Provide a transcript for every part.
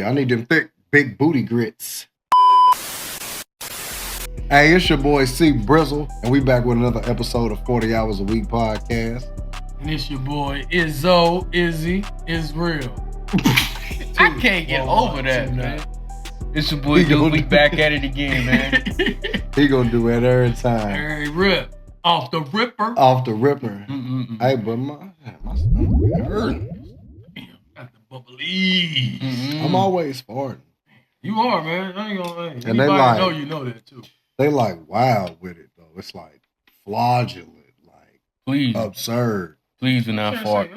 Yeah, I need them thick, big booty grits. Hey, it's your boy C Brizzle, and we back with another episode of 40 Hours a Week podcast. And it's your boy Izzy Israel. I can't get over that, man. It's your boy Dude. We back at it again, man. He gonna do it every time. Every rip. Off the ripper. Off the ripper. Hey, but my stomach hurting. Damn, got the bubbly. I'm always farting. You are, man. I ain't gonna lie. And they like, know you know that too. They like wild with it though. It's like fraudulent, like please, absurd. Please do not fart.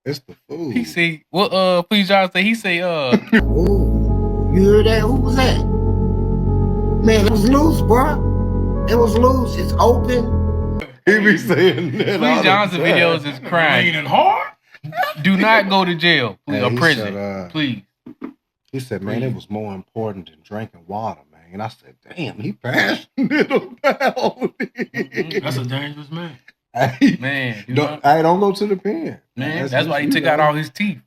It's the food. He say, well, please, y'all say. He say, Ooh, you heard that? Who was that? Man, it was loose, bro. It was loose. It's open. He be saying that. Please Johnson videos is crying. Raining hard. Do not go to jail, please, or prison, said, please. He said, man, it was more important than drinking water, man. And I said, damn, he passionate about it. That's a dangerous man. Hey, man, don't go to the pen. Man, that's why he took out all his teeth.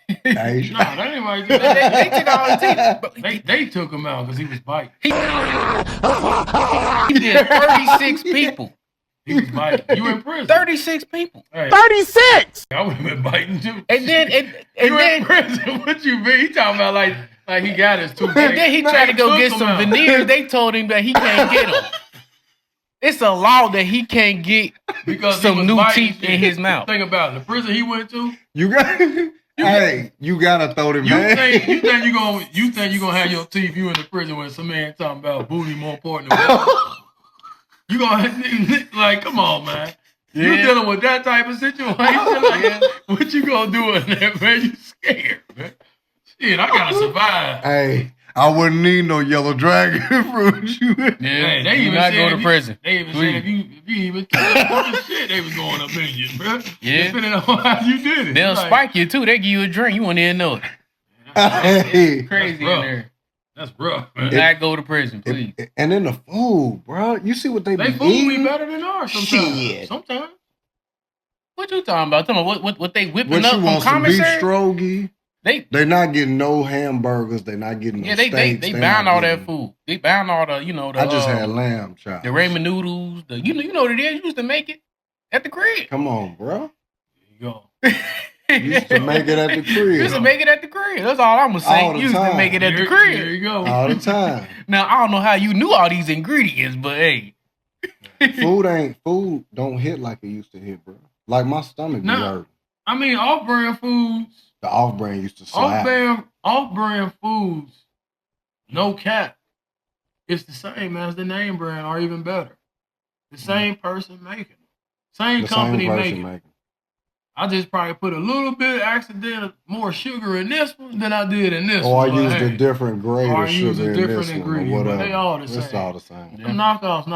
Hey, nah, that ain't why he took they took out all his teeth. They took him out because he was biting. He did 36 people. He was biting. You in prison. 36 people. Hey, 36! I would have been biting too. And then in prison. What you mean? He talking about like he got his tooth. And then he tried to go get some veneers. They told him that he can't get them. It's a law that he can't get because some new teeth in his mouth. Think about it. The prison he went to. You gotta throw them. You think you gonna have your teeth? You in the prison when some man talking about booty more important than what? You gonna like? Come on, man. Yeah. You dealing with that type of situation? Like, what you gonna do in there, man? You scared, man? Shit, I gotta survive. Hey, I wouldn't need no yellow dragon fruit. Hey, they even not go to prison. They even said if you even took shit, they was going up in you, bro. Yeah. Depending on how you did it. They'll spike you too. They give you a drink. You won't even know it. Hey, crazy in there. That's rough, man. Not go to prison, please. And then the food, bro. You see what they food be better than ours sometimes. Shit. Sometimes. What you talking about? Tell me what they whipping what up you from want some beef commissary? strogie? They not getting no hamburgers. They not getting no steaks. They bound all that food. They bound all the I just had lamb chops. The ramen noodles. You know what it is. You used to make it at the crib. Come on, bro. There you go. Used to make it at the crib. Used to make it at the crib. That's all I'm gonna say. Used to make it at the crib. There you go. All the time. Now I don't know how you knew all these ingredients, but hey, food don't hit like it used to hit, bro. Like my stomach be hurting. I mean, off-brand foods. The off-brand used to slap. Off-brand foods, no cap. It's the same as the name brand, or even better. The same person making it. Same company making it. I just probably put a little bit accidental more sugar in this one than I did in this one. Or I used a different grade of sugar in this one or whatever. They all the same. It's all the same. Yeah. Knockoffs.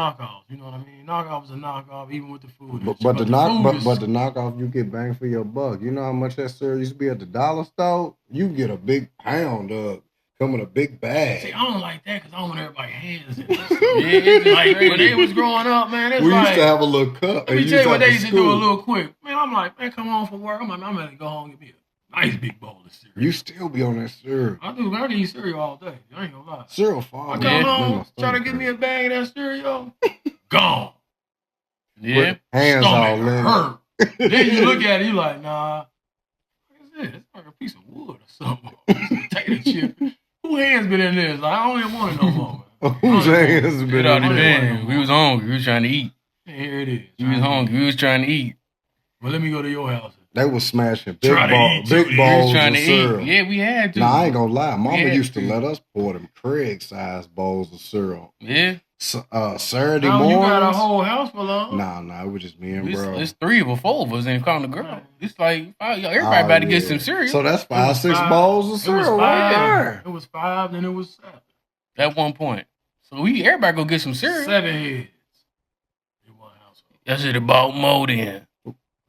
You know what I mean? Knockoff is a knockoff, even with the food. But the knockoff, you get bang for your buck. You know how much that cereal used to be at the dollar store? You get a big pound of come in a big bag. See, I don't like that because I don't want everybody's hands in it. Like when they was growing up, man, we used to have a little cup. Let me tell you what they used to do a little quick. Man, I'm like, man, come on from work. I'm gonna go home and get me a nice big bowl of cereal. You still be on that cereal. I do. I can eat cereal all day. I ain't gonna lie. Cereal fine. I come home, try to get me a bag of that cereal. Gone. Yeah. Hands all hurt. Then you look at it, you like, nah. What is this? It's like a piece of wood or something. Potato chip. Who hands been in this? Like, I don't even want it no more, man. Whose hands been in this? We was hungry. We was trying to eat. Here it is. We was hungry. We was trying to eat. Well, let me go to your house. They was smashing big balls of cereal. Yeah, we had to. Nah, I ain't gonna lie. Mama used to let us pour them Craig-sized bowls of cereal. Yeah. Saturday mornings. You got a whole house full of them? Nah, it was just me and bro. It's 3 or 4 of us and calling the girl. It's like, everybody about to get some cereal. So that's 6 bowls of cereal right there. It was 5, then it was 7. At one point. So everybody go get some cereal. 7 heads. In one household. That shit about more then.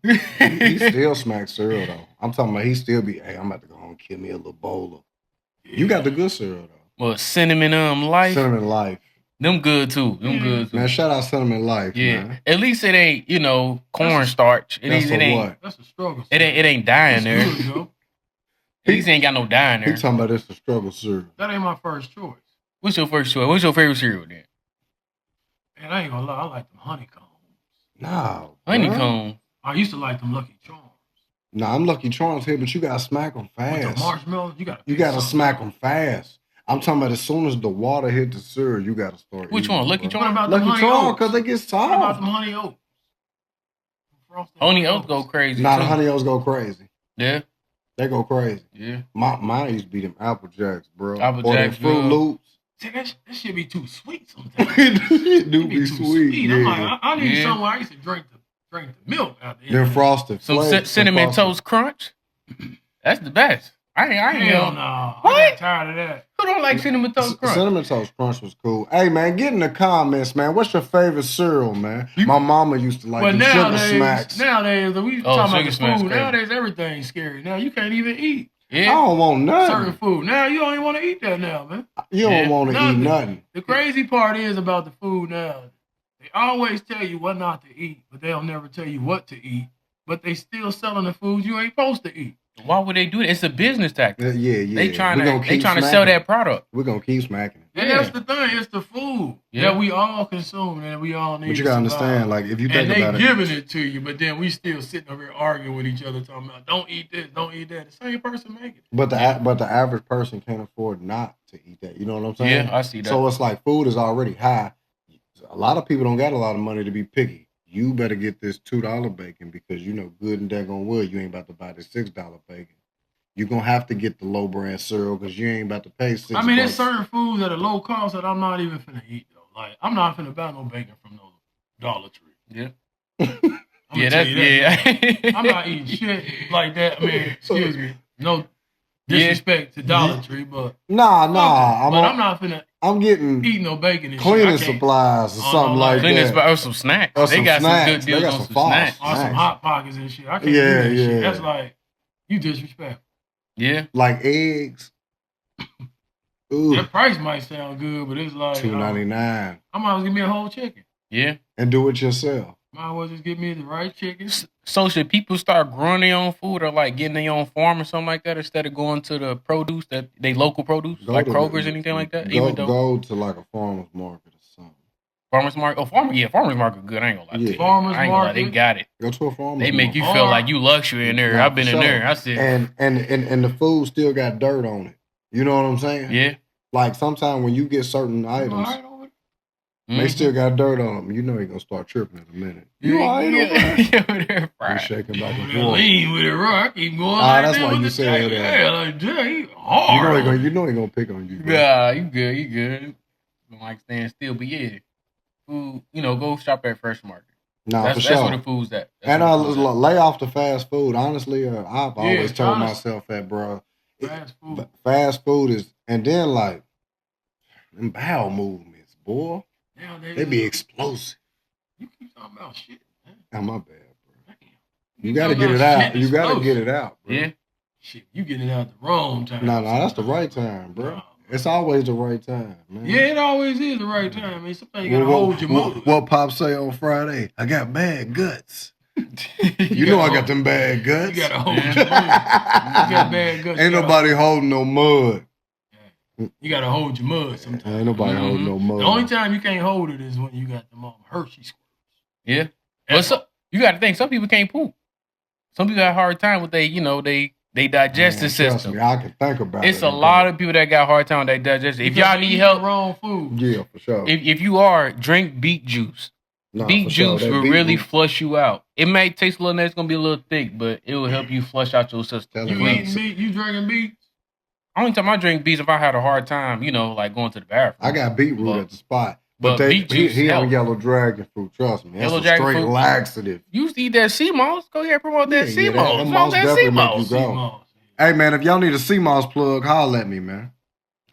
He still smacks cereal though. I'm talking about he still be, hey, I'm about to go home and kill me a little bowl of. Yeah. You got the good cereal though. Well, Cinnamon Life. Cinnamon Life. Them good too. Man, shout out Cinnamon Life. Yeah. Man. At least it ain't, cornstarch. It ain't. That's a struggle. It ain't dying there. He ain't got no dye in He there. talking about this the struggle cereal. That ain't my first choice. What's your first choice? What's your favorite cereal then? Man, I ain't gonna lie. I like them honeycombs. No. Honeycomb. I used to like them Lucky Charms. Nah, I'm Lucky Charms here, but you gotta smack them With the fast. marshmallows, you gotta smack them fast. I'm talking about as soon as the water hit the cereal, you gotta start. Which one? Lucky What Charms? about the Lucky honey Charms, oats? because they get What about soft. them honey oats? Honey Oats go crazy. Nah, too. the honey oats go crazy. Yeah. They go crazy. Yeah. Mine used to be them Apple Jacks, bro. Apple or Jacks, them Fruit bro. Loops. See, that should be too sweet sometimes. it do be too sweet. I'm Yeah. like, I need Yeah. somewhere I used to drink the milk out there. Them Frosted Some Flakes. cinnamon Frosted- toast crunch. That's the best. I ain't Hell know. no. What? I got tired of that. Who don't like cinnamon toast crunch? Cinnamon Toast Crunch was cool. Hey, man, get in the comments, man. What's your favorite cereal, man? My mama used to like But the sugar nowadays, smacks. we talking Sugar about the Smacks food. crazy. Nowadays, everything's scary. Now you can't even eat I Yeah. don't want nothing. certain food. Now you don't even want to eat that now, man. You don't Yeah. want to eat nothing. The crazy part is about the food now. They always tell you what not to eat, but they'll never tell you what to eat. But they still selling the foods you ain't supposed to eat. Why would they do that? It's a business tactic. Yeah. They trying We gonna to keep sell smacking that it. product. We're going to keep smacking it. And Yeah. that's the thing. It's the food Yeah. that we all consume and we all need. But you to got to survive. understand, like, if you think And they about it. giving it to you, but then we still sitting over here arguing with each other, talking about don't eat this, don't eat that. The same person making it. But the average person can't afford not to eat that. You know what I'm saying? Yeah, I see that. So it's like food is already high. A lot of people don't got a lot of money to be picky. You better get this $2 bacon because you know good and daggone well you ain't about to buy this $6 bacon. You're going to have to get the low brand cereal because you ain't about to pay $6. I mean, there's certain foods that are low cost that I'm not even finna eat though. Like I'm not finna buy no bacon from no Dollar Tree. Yeah. I'm Yeah, tell that's you that. yeah. I'm not eating shit like that. I mean, excuse me. No disrespect to Dollar Tree, but Nah. I'm not finna I'm getting eat no bacon and cleaning shit. I can't- supplies or Oh, something no, like Clean that. or some snacks. Or They some got snacks. some good They deals got on some some false snacks. Or some Snacks. Hot Pockets and shit. I can't Yeah, do that yeah. shit. That's like you disrespect. Yeah. Like eggs. Ooh, That price might sound good, but it's like $2.99. I might as well give me a whole chicken. Yeah. And do it yourself. Might as well just give me the right chicken. So should people start growing their own food or like getting their own farm or something like that instead of going to the produce that they local produce Go like to Kroger's the- anything like that? Go, Even though go to like a farmer's market or something. farmers market, farmers market good. I ain't gonna lie. Yeah. To you. Farmers I ain't gonna lie, they market. got it. Go to a farmer's They make market. you feel like you luxury in there. Nah, I've been for in sure. there. I said, And the food still got dirt on it. You know what I'm saying? yeah. Like sometimes when you get certain items, Alright over there. they Mhm. still got dirt on them. You know you're gonna start tripping in a minute. You Yeah, all right over there? yeah, over there, You right. shaking back and Over there forth. lean with it, right? I keep going. Ah, like that's that why with you the said tape. that. Yeah, like he hard. You know he gonna pick on you. Bro. Yeah, you good, you good. Don't like staying still, but yeah, food. Go shop at Fresh Market. Nah, That's for where sure. the food's at. That's And where the food's at. lay off the fast food. Honestly, I've always told honest. myself that, bro. Fast food. Fast food is, and then like them bowel movements, boy. Nowadays, They be explosive. you keep talking about shit, man. Oh, my bad, bro. Damn. You gotta talking get it about out. shit You gotta explosive. get it out, bro. Yeah. Shit, you getting it out the wrong time. No, that's the right time, bro. Nah. It's always the right time, man. Yeah, it always is the right time. I mean, sometimes you gotta hold your mouth. What Pop say on Friday? I got bad guts. You know I got them bad guts. You gotta hold your mud. You got bad guts. Ain't you gotta- nobody holding no mud. You gotta hold your mud sometimes. Ain't nobody Mhm. holding no mud. The only time you can't hold it is when you got the Hershey squirts. Yeah. Well, you got to think some people can't poop. Some people have a hard time with they digestive Man, trust system. me, I can think about it. It's a lot of people that got a hard time with their digestion. If y'all need help, wrong food. Yeah, for sure. if you are, drink beet juice. Nah, Beet for sure. juice That will beet really juice- flush you out. It may taste a little, it's gonna be a little thick, but it will help you flush out your system. Tell You them eating meat? You drinking beets? Only time I drink beets if I had a hard time, like going to the bathroom. I got beetroot But- at the spot. but But beet juice he on help. yellow dragon fruit. Trust me, that's Yellow a dragon straight fruit. laxative. You used to eat that sea moss. Go ahead and promote that Yeah, sea yeah, that moss. moss Promote that sea definitely make you moss. go. Moss. Hey man, if y'all need a sea moss plug, holler at me, man.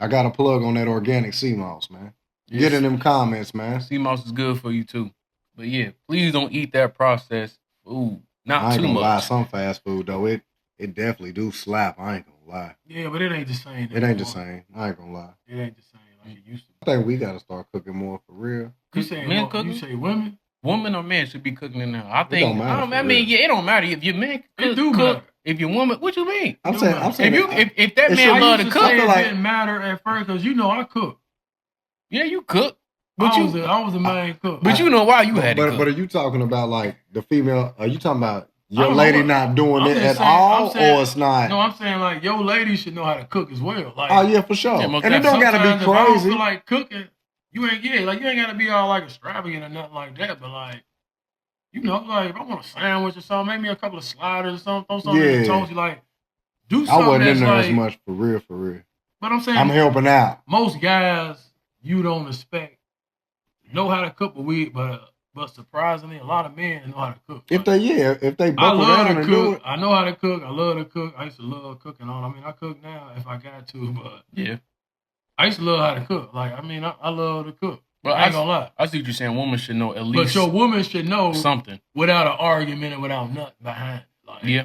I got a plug on that organic sea moss, man. Get in them comments, man. Sea moss is good for you too. But yeah, please don't eat that processed food. I Not ain't too gonna lie, much. some fast food though, it definitely do slap. I ain't gonna lie. Yeah, but it ain't the same. It ain't the same. I ain't gonna lie. It ain't the same like it used to I think we gotta start cooking more for real. be. You say Men you cooking? say women? woman or man should be cooking in there. I don't think. matter for I mean, real. yeah, it don't matter if your man It do cook. matter. If your woman, what you mean? I'm saying If that it man should- love I to used to cook, say it like- didn't matter at first because I cook. yeah, you cook. But I was the main cook. But you know why you had to but, cook. but are you talking about like the female? Are you talking about I your don't know lady what- not doing I'm it just at saying- all, I'm saying- or it's not? No, I'm saying like your lady should know how to cook as well. Like, Oh yeah, for sure. Yeah, And most it don't gotta sometimes be if I don't crazy. feel like cooking, you ain't gotta be all like extravagant or nothing like that. But like, like if I want a sandwich or something, make me a couple of sliders or something, throw something in the Yeah. toast. Like, do I something wasn't in that's there like. as much for real, for real. But I'm saying I'm helping out. most guys you don't expect know how to cook, but surprisingly, a lot of men know how to cook. If they I buckle love down to and do cook. it. I know how to cook. I love to cook. I used to love cooking on. I mean, I cook now if I got to, but yeah. I used to love how to cook. Like, I mean, I love to cook. Well, I ain't gonna lie. I see what you're saying. Woman should know at But least your woman should know something. without an argument and without nothing behind it. Like, Yeah.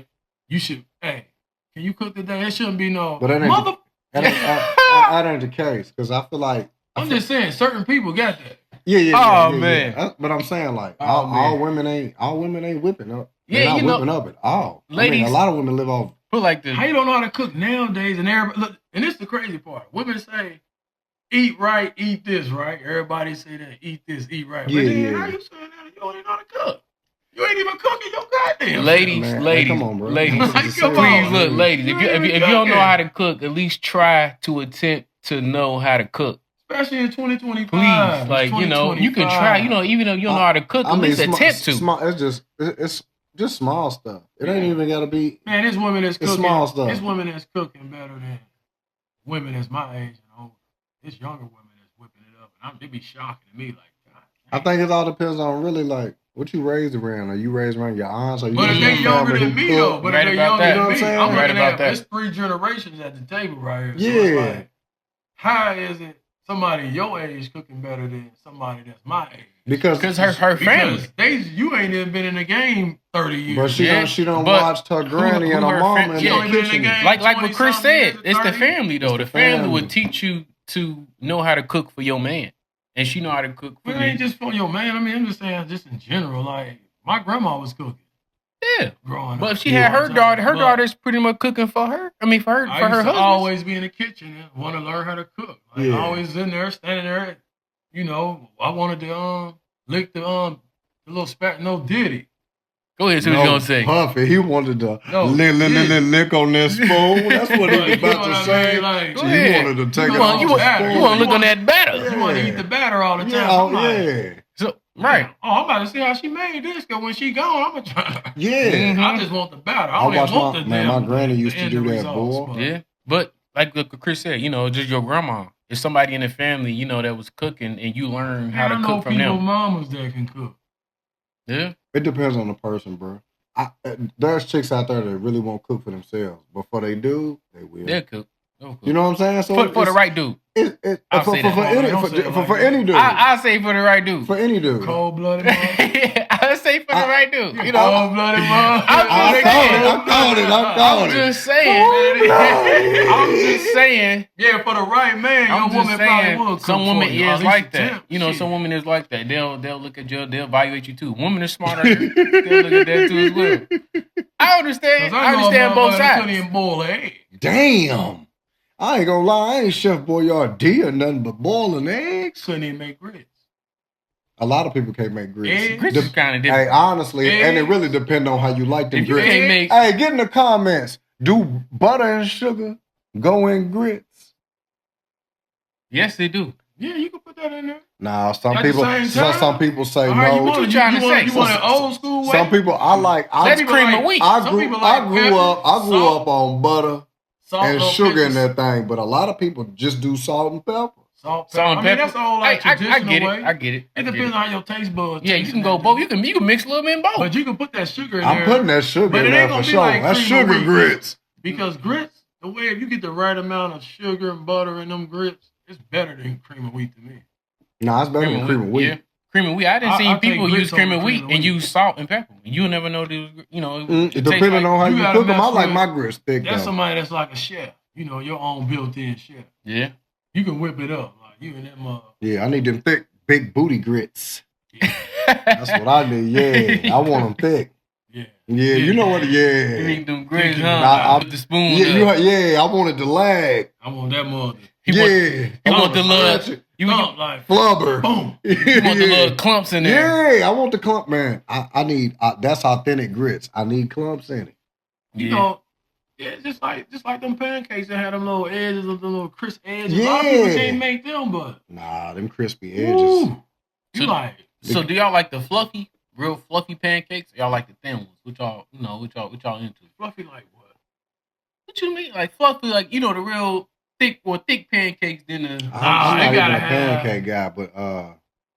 you should. Hey, can you cook today? It shouldn't be no But that ain't mother. that ain't the case because I feel like I'm just saying, certain people got that. Oh, man. But I'm saying like Oh, all man. women ain't whipping up. Yeah, They're not you know- whipping up at all. I Ladies- mean, a lot of women live off. Put like this. How you don't know how to cook nowadays? And everybody look, and this is the crazy part. Women say, "Eat right, eat this right." Everybody say that, "Eat this, eat right." But Yeah, then yeah. how you saying that? You don't even know how to cook. You ain't even cooking your goddamn. Ladies, Man, ladies, come on, bro. ladies. Like, come Please on. look, ladies. If You ain't you even don't know cooking. how to cook, at least try to attempt to know how to cook. Especially in 2025. Please, It's like you can try. 2025. Even though you don't know how to cook, at least attempt to. Small, it's just small stuff. It ain't even gotta be. Man, this woman that's It's cooking. small stuff. This woman that's cooking better than women that's my age and older. This younger women that's whipping it up, and they be shocking to me. Like, God, I think it all depends on really like what you raised around. Are you raised around your aunts? Are you but if raised they around younger family than who me cook? though, but Right if they about younger that. than You know me, what I'm I'm saying? looking Right about at that. it's 3 generations at the table right here. So Yeah. it's like, how is it somebody your age cooking better than somebody that's my age? Because Because her family. Because you ain't even been in the game 30 years. but she don't but watched her granny and who her her mama fam- in yeah, the you ain't been in the kitchen. game. Like what Chris 20-something said, years, it's the 30. family though. The the family family. would teach you to know how to cook for your man, and she know how to cook for But it ain't you. just for your man. I mean, I'm just saying, just in general. Like, my grandma was cooking Yeah, growing up. but if she You had know her what I'm daughter, her saying? daughter's pretty much cooking for her. I mean, for her But I for her used to husband. always be in the kitchen and want to learn how to cook. Like, Yeah. always in there, standing there. I wanted to lick the little spat. No Diddy. Go ahead, see what you gonna say. Puffy, he wanted to No, lick on that spoon. That's what he was You know about what to I say. mean? Like, Go He ahead. wanted to take You it want- off you the want- spoon. You want to look on that batter. Yeah. You want to eat the batter all the time. Yeah, I'm like, yeah. So, right. Oh, I'm about to see how she made this. Cause when she gone, I'm gonna try. Yeah. Mhm. I just want the batter. I I don't even watched want my- the man, damn. my granny used the to end do that, results, boy. but- Yeah, but like Chris said, just your grandma. If somebody in the family, that was cooking, and you learn how Man, to I know cook from people, them. mamas that can cook. Yeah, It depends on the person, bro. There's chicks out there that really won't cook for themselves. Before they do, they will. they'll cook. They'll cook. You know what I'm saying? So for the right dude. I'll for say that. any Don't say it like for that. any dude. I say for the right dude. For any dude. Cold blooded mom. I say for the right dude. Cold blooded mom. I'm called it. I'm just saying. I'm just saying. Yeah, for the right man, I'm your just woman probably saying. will cook Some for women you. At is least like that. attempt. Shit. Some women is like that. They'll look at you. They'll evaluate you too. Women are smarter. They'll look at that too as well. I understand. 'Cause I know a understand both motherfucker that couldn't sides. even boil an egg. Damn. I ain't gonna lie, I ain't Chef Boyardee or nothing but boiling eggs. Couldn't even make grits. A lot of people can't make grits. Eggs? Grits is kind of different. Hey, honestly, and it Eggs? really depends on how you like them If you grits. can't make, Hey, get in the comments. Do butter and sugar go in grits? yes, they do. Yeah, you can put that in there. Nah, some At the people same time? some people say All right, no. you want you it- trying to say? You want an old school way? Some people That's people cream like- of wheat. I Some grew people like pepper, I grew salt, up on butter salt, and little sugar in pinches, that thing, but a lot of people just do salt and pepper. Salt, Salt and I mean, pepper. that's all like I traditional get it. way. I get it. I It get depends it. on how your taste buds. Yeah, you taste can and go both. everything. You can mix a little bit in both. But you can put that sugar in I'm there. putting that sugar But in it there ain't for gonna be sure. like That's cream of sugar wheat. grits. Because grits, the way if you get the right amount of sugar and butter in them grits, it's better than cream of wheat to me. Nah, it's better than cream of wheat. Yeah. Cream of wheat. I didn't see I'll take people grits use cream over of wheat cream of and wheat. use salt and pepper. You never know this. It tastes Depending on how you you gotta cook them, I mess like with- my grits thick That's though. somebody that's like a chef. Your own built-in chef. Yeah. You can whip it up. Like you and that mother. Yeah, I need them thick, big booty grits. That's what I need. Yeah, I want them thick. Yeah, you know what? Yeah, You need them grits, huh? I With the spoon. Yeah, I wanted the lag. I want that mother. You want the little. You like flubber. Boom. You want the little clumps in there. Yeah, I want the clump, man. I need that's authentic grits. I need clumps in it. You know, yeah, just like them pancakes that had them little edges of the little crisp edges. Yeah. A lot of people can't make them, but nah, them crispy edges. So do y'all like the fluffy, real fluffy pancakes? Or y'all like the thin ones? Which y'all into? Fluffy like what? What you mean? Like fluffy, like the real thick pancakes than the. I'm not even a pancake guy, but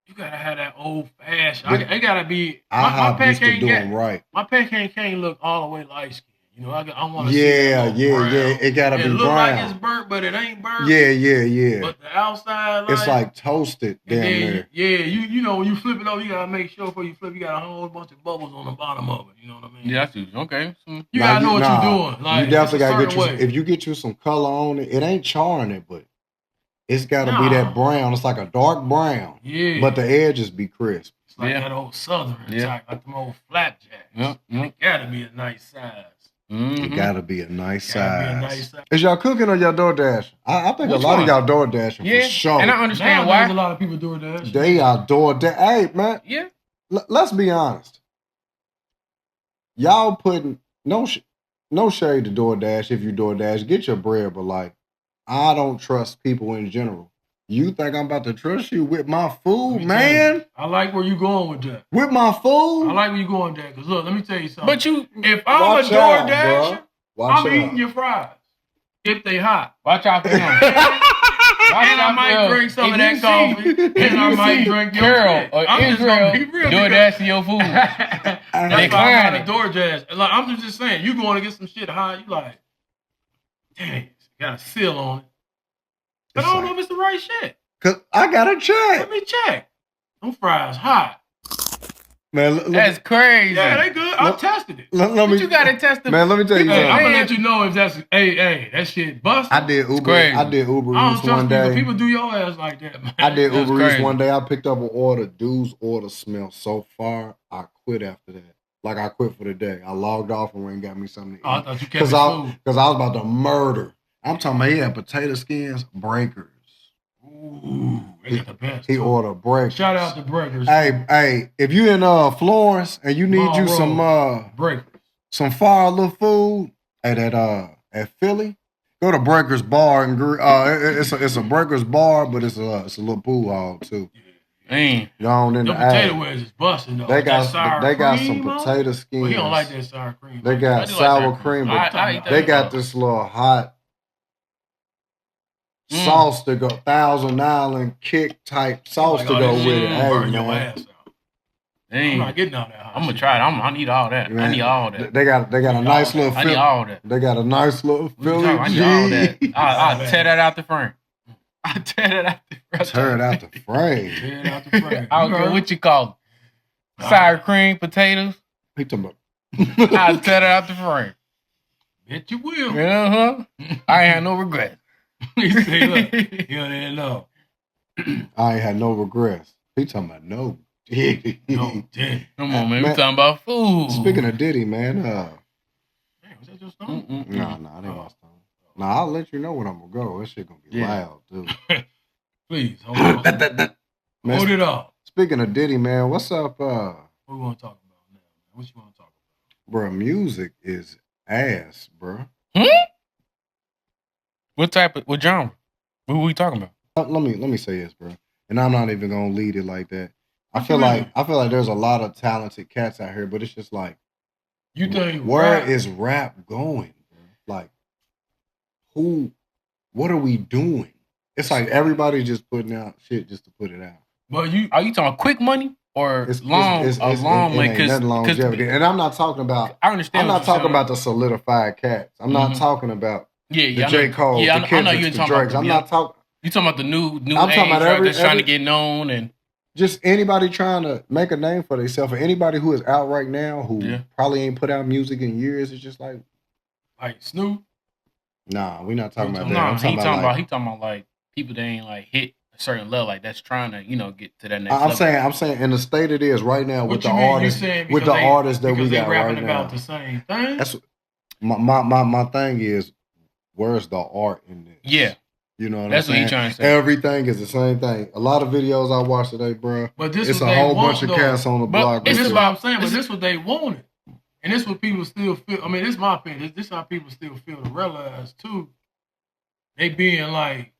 you gotta have that old fashioned. It gotta be. My pancake do them right. My pancake can't look all the way light skinned. You know, I want to. Yeah. It gotta be brown. It look like it's burnt, but it ain't burnt. Yeah. But the outside, it's like toasted down there. Yeah, you know when you flip it over, you gotta make sure before you flip, you got a whole bunch of bubbles on the bottom of it. You know what I mean? Yeah, that's okay. You gotta know what you're doing. Like, you definitely gotta get you. If you get you some color on it, it ain't charring it, but it's gotta be that brown. It's like a dark brown. Yeah. But the edges be crisp. It's like that old southern. It's like them old flapjacks. It gotta be a nice size. Mm-hmm. It gotta be a nice size. Is y'all cooking or y'all DoorDash? I think a lot of y'all DoorDashing for sure. And I understand why. A lot of people DoorDash. They are DoorDash. Hey, man. Yeah. Let's be honest. Y'all putting no shade to DoorDash if you DoorDash. Get your bread, but like, I don't trust people in general. You think I'm about to trust you with my food, man? I like where you going with that. With my food? I like where you going with that. Because look, let me tell you something. But if I'm a DoorDasher, I'm eating your fries. If they hot. Watch out for them. And I might drink some of that coffee. And I might drink your Carol or Israel DoorDashing your food. That's why I'm not a DoorDash. Like, I'm just saying, you going to get some shit high, you like, dang, got a seal on it. But I don't know if it's the right shit. Cause I gotta check. Let me check. Them fries hot. Man, that's crazy. Yeah, they good. I tested it. You gotta test them. Man, let me tell you something. I'm gonna let you know if that's that shit busted. I did Uber Eats one day. People do your ass like that, man. I did Uber Eats one day. I picked up an order. Dude's order smelled so far. I quit after that. Like I quit for the day. I logged off and went and got me something to eat. I thought you kept food. Because I was about to murder. I'm talking about he had potato skins, breakers. Ooh, they got the best. He ordered breakers. Shout out to breakers. Hey, if you in Florence and you need you some breakers, some fire little food at Philly, go to Breakers Bar and it's a Breakers Bar, but it's a little pool hall too. Man, the potato wedges is busting though. They got some potato skins. Well, he don't like that sour cream. They got sour cream, but they got this little hot sauce to go, Thousand Island kick type sauce to go with it. Hey, burn your ass out. I'm not getting all that hot. I'm gonna try it. I need all that. Man, I need all that. They got a nice little. I need all that. They got a nice little Philly. I need all that. I'll tear that out the frame. I tear it out the frame. Tear it out the frame. Tear it out the frame. I don't care what you call it. Sour cream, potatoes. He talking about. I'll tear it out the frame. Bet you will. I ain't had no regrets. He say, look, you didn't know. I ain't had no regrets. He talking about no. No, damn. Come on, man. We talking about food. Speaking of Diddy, man. Damn, was that your song? No, that ain't my song. Nah, I'll let you know when I'm gonna go. That shit gonna be loud, dude. Please, hold on. Man, hold it up. Speaking of Diddy, man, what's up? What we want to talk about now, man? What you want to talk about? Bro, music is ass, bro. What genre? What we talking about? Let me say this, bro. And I'm not even gonna lead it like that. I feel like there's a lot of talented cats out here, but it's just like, you think where is rap going, bro? Like, what are we doing? It's like everybody just putting out shit just to put it out. But are you talking quick money or long money? Because longevity. And I'm not talking about. I understand. I'm not talking about the solidified cats. I'm not talking about the J. Cole, the Kendricks, the Drakes. I'm not talking. You talking about the new I'm age talking about that's trying to get known and just anybody trying to make a name for themselves, or anybody who is out right now who probably ain't put out music in years. It's just like Snoop. Nah, we're not talking about that. No, he talking about like people that ain't like hit a certain level, like that's trying to, get to that next I'm level. I'm saying, in the state it is right now What with the you mean? artists, You saying with the artists that we they got rapping right about now. the same thing? That's my thing is, where's the art in this? Yeah. You know what That's I'm saying? what he trying to say. Everything is the same thing. A lot of videos I watched today, bro. But this it's what a they whole want, bunch of though. cats on the block. This with is the- what I'm saying. But this what they wanted, and this what people still feel. I mean, this is my opinion. This how people still feel to realize too. They being like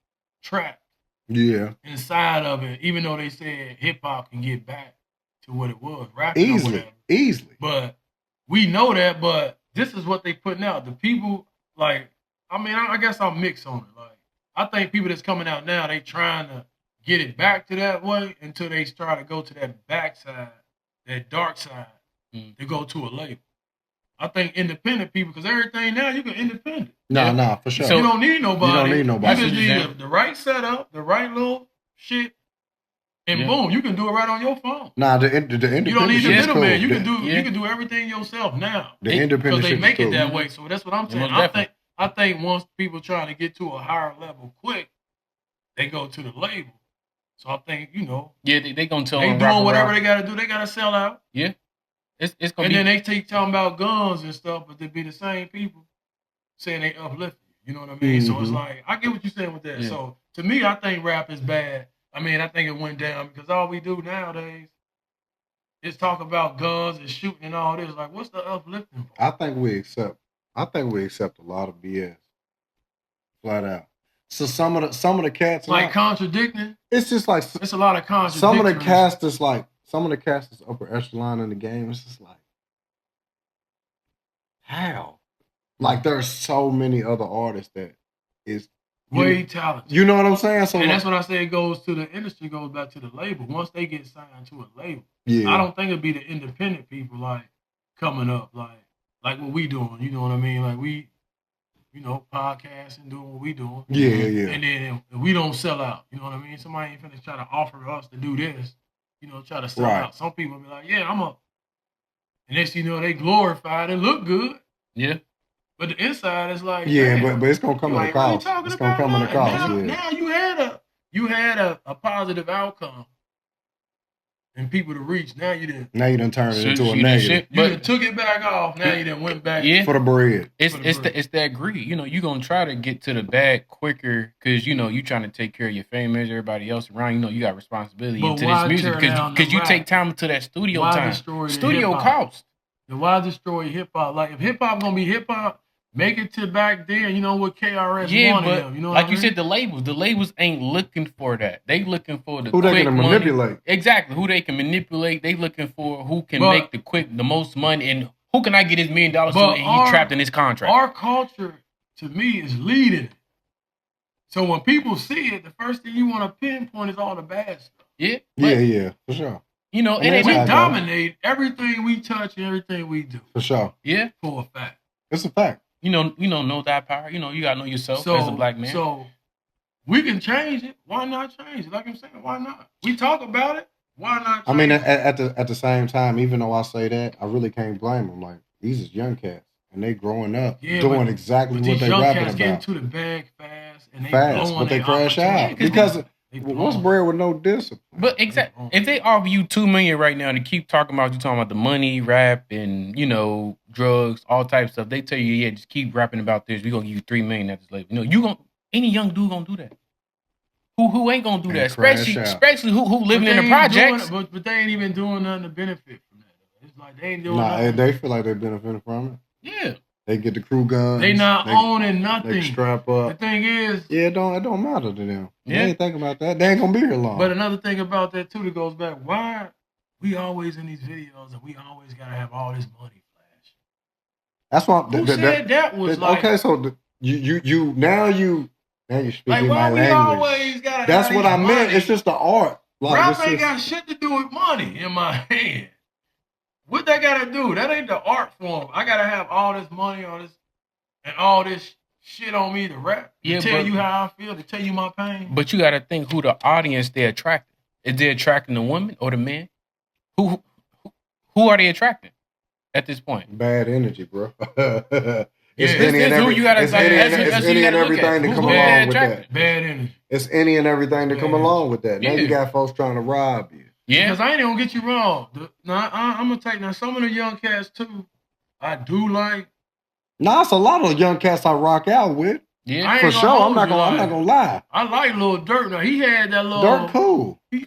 trapped Yeah. inside of it, even though they said hip hop can get back to what it was, rapping or Easily. whatever. Easily. But we know that. But this is what they putting out. The people like. I mean, I guess I'm mixed on it. Like, I think people that's coming out now, they trying to get it back to that way until they try to go to that backside, that dark side, to go to a label. I think independent people, because everything now you can independent. Nah, for sure. So you don't need nobody. You don't need nobody. You just need the right setup, the right little shit, and boom, you can do it right on your phone. Nah, the independent. You don't need the middleman. Cool. You can do everything yourself now. The independent because they make it that way. So that's what I'm saying. I think once people trying to get to a higher level quick, they go to the label. So I think, Yeah, they gonna tell they them doing whatever they gotta do. They gotta sell out. Yeah. It's gonna and then they take talking about guns and stuff, but they be the same people saying they uplift you. You know what I mean? So it's like, I get what you're saying with that. Yeah. So to me, I think rap is bad. I mean, I think it went down because all we do nowadays is talk about guns and shooting and all this. Like, what's the uplifting for? I think we accept a lot of BS. Flat out. So some of the cats like contradicting. It's just like it's a lot of contradicting. Some of the cast is upper echelon in the game. It's just like, how? Like, there's so many other artists that is way talented. You know what I'm saying? So and that's what I say. It goes to the industry, goes back to the label. Once they get signed to a label, I don't think it'd be the independent people like coming up like what we doing. You know what I mean? Like we. Podcasting, doing what we doing. Yeah. And then we don't sell out. You know what I mean? Somebody ain't finna try to offer us to do this. Try to sell out. Some people be like, yeah, I'm a. And next they glorified and look good. Yeah. But the inside is like, but it's gonna come at a cost. It's gonna come at a cost. Now you had a positive outcome. And people to reach. Now you done turned it into a negative. You done took it back off. Now you done went back for the bread. It's that greed. You gonna try to get to the bag quicker because you trying to take care of your family, everybody else around. You got responsibility into this music because you take time to that studio time. Studio cost. Then why destroy hip hop? Like if hip hop gonna be hip hop. Make it to back then, what KRS wanted them. Like you said, the labels ain't looking for that. They looking for the who quick they can money. manipulate. Exactly, who they can manipulate. They looking for who can make the most money and who can I get his $1 million to and he trapped in his contract. Our culture, to me, is leading it. So when people see it, the first thing you want to pinpoint is all the bad stuff. Yeah, for sure. And we dominate everything we touch and everything we do. For sure. Yeah, for a fact. It's a fact. Know that power. You gotta know yourself as a black man. So we can change it. Why not change it? Like I'm saying, why not? We talk about it. Why not? I mean, at the same time, even though I say that, I really can't blame them. Like, these is young cats, and they growing up doing exactly what they rapping about. These young cats getting to the bag fast, and but they crash out because what's bread with no discipline? But exactly, if they offer you $2 million right now to keep talking about the money, rap, and drugs, all types of stuff, they tell you, just keep rapping about this. We gonna give you $3 million at this label. Any young dude gonna do that. Who ain't gonna do that? Especially who living in the projects. But they ain't even doing nothing to benefit from that. It's like they ain't doing nothing. They feel like they benefiting from it. Yeah. They get the crew guns. They not owning nothing. They strap up. The thing is, it don't matter to them. They ain't thinking about that. They ain't gonna be here long. But another thing about that too that goes back, why we always in these videos and we always gotta have all this money flash. That's why. Who said that was like? Okay, so you now you're speaking like, my language. Always gotta That's have what I money? meant. It's just the art. Like, rap ain't got shit to do with money in my hand. What they gotta do? That ain't the art form. I gotta have all this money, all this shit on me to rap. To tell you how I feel, to tell you my pain. But you gotta think who the audience they're attracting. Is they attracting the woman or the man? Who are they attracting at this point? Bad energy, bro. It's Yeah. any and This who every, you gotta- it's like, any that's and who- that's it's who you any and gotta look at. everything that Who's come more along with attractive? that. Bad energy. It's any and everything that come Yeah. along with that. Now you Yeah. got folks trying to rob you. Yeah. Because I ain't gonna get you wrong. Now I'm gonna take now some of the young cats too. I do like. Nah, it's a lot of young cats I rock out with. Yeah. I ain't For gonna sure. I'm hold not you, gonna like, lie. I like Lil Durk. Now he had that little Dirk cool. Look,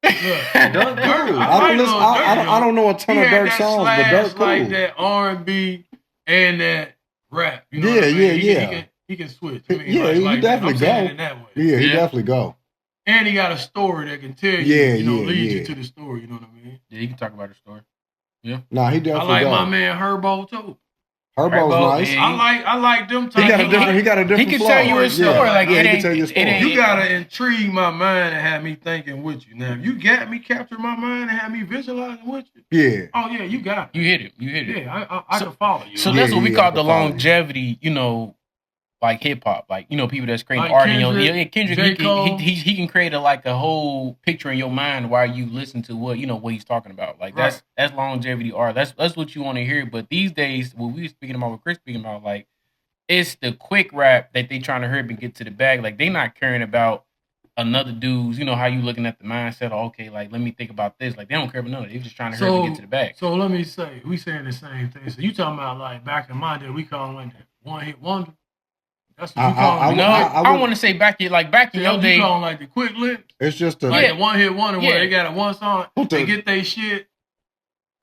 Dirk cool. I like Lil Durk, I don't know a ton he of had Dirk that songs, but slash Dirk cool. like that R&B and that rap. You know Yeah, what I mean? yeah. He can switch. I mean, Yeah, he definitely I'm saying go. it in that way. Yeah, he Yeah. definitely go. And he got a story that can tell you, Yeah, lead yeah. you to the story. You know what I mean? Yeah, you can talk about the story. Nah, he I definitely like go. my man Herbo too. Herbo's Herbo, nice. man. I like them He type got a of different. He got a different. He can flow. tell you a story. Yeah. Like Yeah, it he can ain't. tell you a It story. ain't. You gotta intrigue my mind and have me thinking with you. Now, if you got me capture my mind and have me visualizing with you, Yeah. oh yeah, you got it. You hit it. You hit it. Yeah, I can follow you. So Yeah, that's what we yeah, call I the can follow you. longevity, like hip hop, like people that's creating Like art in your Kendrick, Kendrick. J. Cole. He can create a whole picture in your mind while you listen to what he's talking about. Like Right. that's longevity art. That's what you want to hear. But these days, what we were speaking about, what Chris speaking about, like it's the quick rap that they trying to hurry up and get to the bag. Like they not caring about another dude's. You know how you looking at the mindset. Okay, like let me think about this. Like they don't care about none of it. They just trying to hurry up and get to the bag. So let me say, we saying the same thing. So you talking about like back in my day, we call them like that one hit wonder. That's what you call them. I want to say back in your day. You call them like the quick lick. It's just a. Like the one hit wonder Yeah. where they got a one song, they get their shit,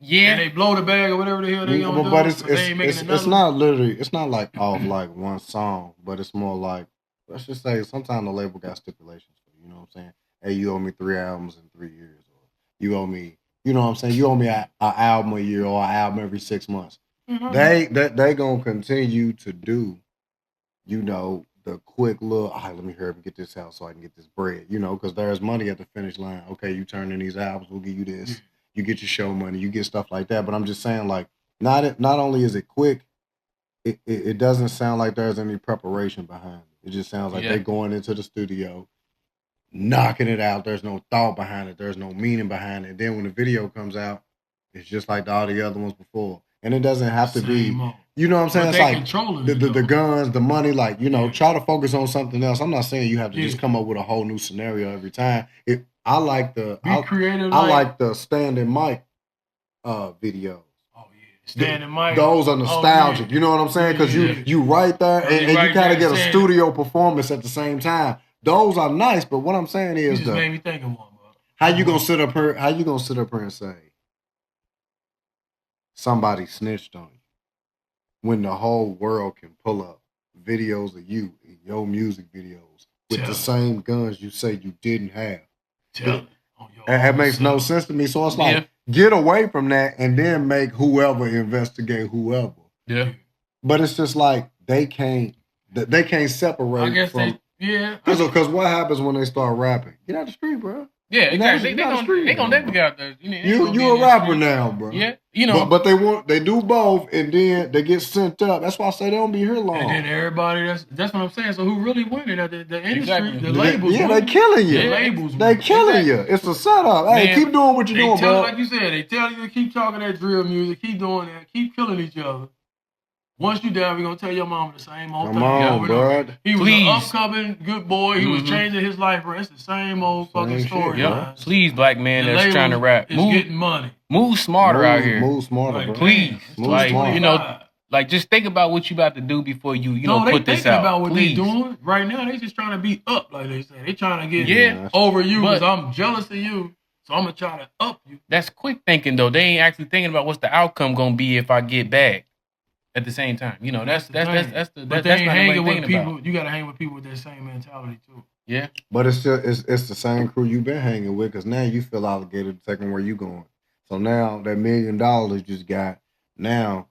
Yeah, and they blow the bag or whatever the hell they gonna do. But it's they ain't making another. not literally. It's not like off like one song, but it's more like, let's just say sometimes the label got stipulations for you. You know what I'm saying? Hey, you owe me 3 albums in 3 years, or you owe me. You know what I'm saying? You owe me an album a year or an album every 6 months. Mhm. They gonna continue to do, the quick little, all right, let me hurry up and get this out so I can get this bread, because there's money at the finish line. Okay, you turn in these albums, we'll give you this. You get your show money, you get stuff like that. But I'm just saying, like, not only is it quick, it doesn't sound like there's any preparation behind it. It just sounds like they're going into the studio, knocking it out. There's no thought behind it. There's no meaning behind it. Then when the video comes out, it's just like all the other ones before. And it doesn't have to be, you know what I'm saying? It's like the guns, the money, like, try to focus on something else. I'm not saying you have to just come up with a whole new scenario every time. I like the standing mic videos. Oh yeah, standing mic. Those are nostalgic. You know what I'm saying? Because you right there and you kind of get a studio performance at the same time. Those are nice, but what I'm saying is you just made me think of one, bro. How you gonna sit up here and say somebody snitched on you when the whole world can pull up videos of you in your music videos with the same guns you say you didn't have? That makes no sense to me. So it's like, get away from that and then make whoever investigate whoever. Yeah. But it's just like they can't separate. I guess from, yeah. Because what happens when they start rapping? Get out the street, bro. Yeah, exactly. They gonna definitely get out there. You a rapper now, bro. Yeah, But they do both, and then they get sent up. That's why I say they don't be here long. And then everybody, that's what I'm saying. So who really winning at the industry? Exactly. The labels. Yeah, they killing you. The labels. They killing you. It's a setup. Hey, Man, keep doing what you're doing, bro. Like you said, they tell you to keep talking that drill music, keep doing that, keep killing each other. Once you down, we're gonna tell your mama the same old thing. Come on, bro. He was an upcoming good boy. He was changing his life, bro. It's the same old fucking story. Yep. Please, black man that's trying to rap, getting money. Move smarter out here. Move smarter, bro. Please, move like smarter. like just think about what you about to do before you No, put this out. about what Please. they doing right now. They just trying to be up, like they say. They trying to get over you because I'm jealous of you. So I'm gonna try to up you. That's quick thinking though. They ain't actually thinking about what's the outcome gonna be if I get bagged. At the same time, that's hanging with people. You gotta hang with people with that same mentality too. Yeah, but it's the same crew you've been hanging with, because now you feel obligated to take them where you going. So now that $1 million you just got, now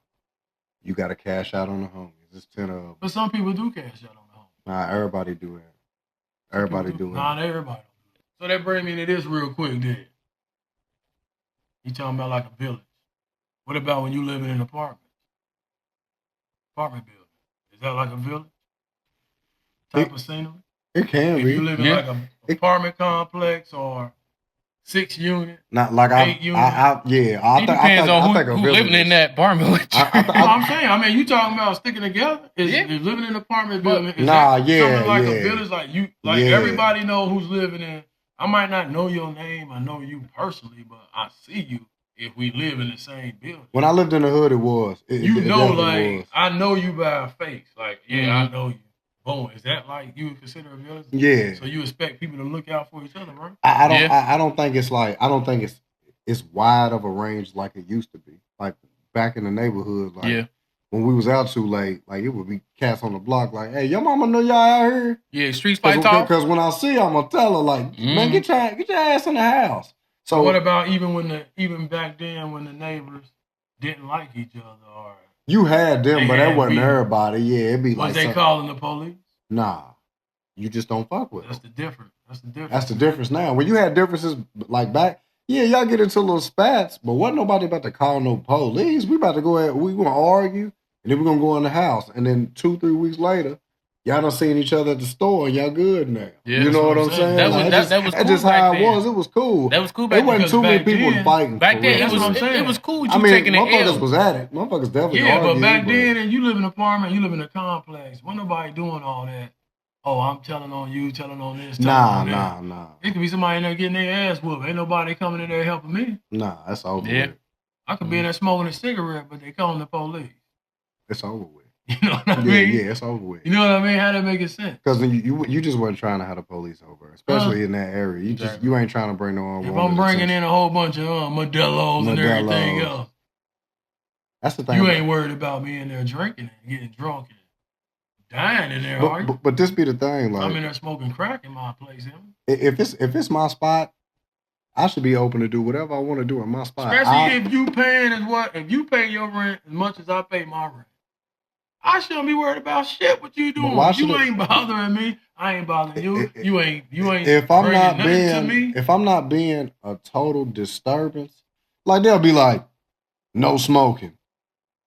you got to cash out on the homies. It's 10 of them. But some people do cash out on the homies. Nah, everybody do that. Everybody do it. Not everybody. So that brings me to this real quick. Then you talking about like a village. What about when you live in an apartment? Apartment building. Is that like a village type of scenery? It can if be. You live in like an apartment complex or 6 unit. Not like 8 unit. It depends on who living in that apartment with you. I'm saying, I mean, you talking about sticking together? Is living in an apartment building? Is something like a village? Like everybody know who's living in. I might not know your name. I know you personally, but I see you if we live in the same building. When I lived in the hood, it was. I know you by a face. Like, I know you. Boom. Is that like you would consider a village? Yeah. So you expect people to look out for each other, right? I don't think it's wide of a range like it used to be. Like back in the neighborhood, like when we was out too late, like it would be cats on the block, like, "Hey, your mama know y'all out here?" Yeah, streets fight talk. Because when I see her, I'm gonna tell her, like, "Man, get your ass in the house." So what about even back then when the neighbors didn't like each other, or you had them, but that wasn't everybody. Yeah, it'd be was they calling the police? Nah, you just don't fuck with them. That's the difference now. When you had differences like back, y'all get into little spats, but wasn't nobody about to call no police. We about to go ahead, we gonna argue, and then we're gonna go in the house, and then 2-3 weeks later, y'all done seen each other at the store, and y'all good now. Yeah, you know what I'm saying? That was cool. That's just how it was. It was cool. That was cool back then. It wasn't too many people fighting. Back then, it was cool. You taking the motherfuckers L. was at it. Motherfuckers definitely argued. But back then, and you live in an apartment, you live in a complex. Wasn't nobody doing all that. Oh, I'm telling on you, telling on this. Nah. It could be somebody in there getting their ass whooped. Ain't nobody coming in there helping me. Nah, that's over with. I could be in there smoking a cigarette, but they calling the police. It's over with. You know what I mean? Yeah, it's over with. You know what I mean? How that make sense? Because you just wasn't trying to have the police over, especially in that area. You ain't trying to bring no on. If I'm bringing in a whole bunch of Modelo's and everything else, that's the thing. You ain't worried about me in there drinking and getting drunk and dying in there, are you? But this be the thing, like I'm in there smoking crack in my place. If it's my spot, I should be open to do whatever I want to do in my spot. Especially if you pay your rent as much as I pay my rent. I shouldn't be worried about shit. What you doing? You ain't bothering me. I ain't bothering you. You ain't. If I'm not being a total disturbance, like they'll be like, no smoking.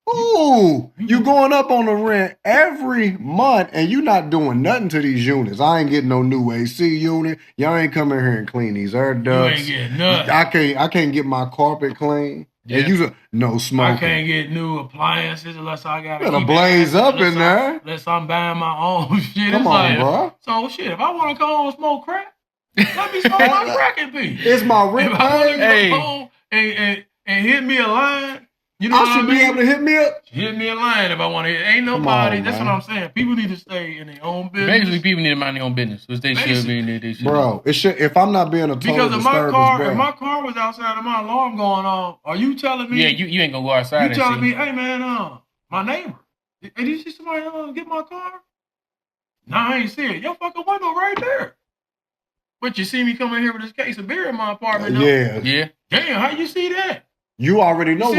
Ooh, you going up on the rent every month and you not doing nothing to these units. I ain't getting no new AC unit. Y'all ain't coming here and clean these air ducts. You ain't getting nothing. I can't get my carpet clean. Yeah. And you no smoking. I can't get new appliances unless I got to blaze up in there. Unless I'm buying my own shit. Come on, bro. So shit, if I want to come home and smoke crack, let me smoke my crack and be. It's my rent. If I want to come home and hit me a line, you know I should be able to hit me up. Hit me a line if I want to hit. Ain't nobody. That's what I'm saying. People need to stay in their own business. Basically, people need to mind their own business, which they should be. Bro, it should. If I'm not being a total because if my car was outside and my alarm going on, are you telling me? Yeah, you ain't gonna go outside. You telling me, hey man, my neighbor, hey, did you see somebody get my car? Nah, I ain't see it. Your fucking window right there. But you see me coming here with this case of beer in my apartment. Yeah. Damn, how you see that? You already know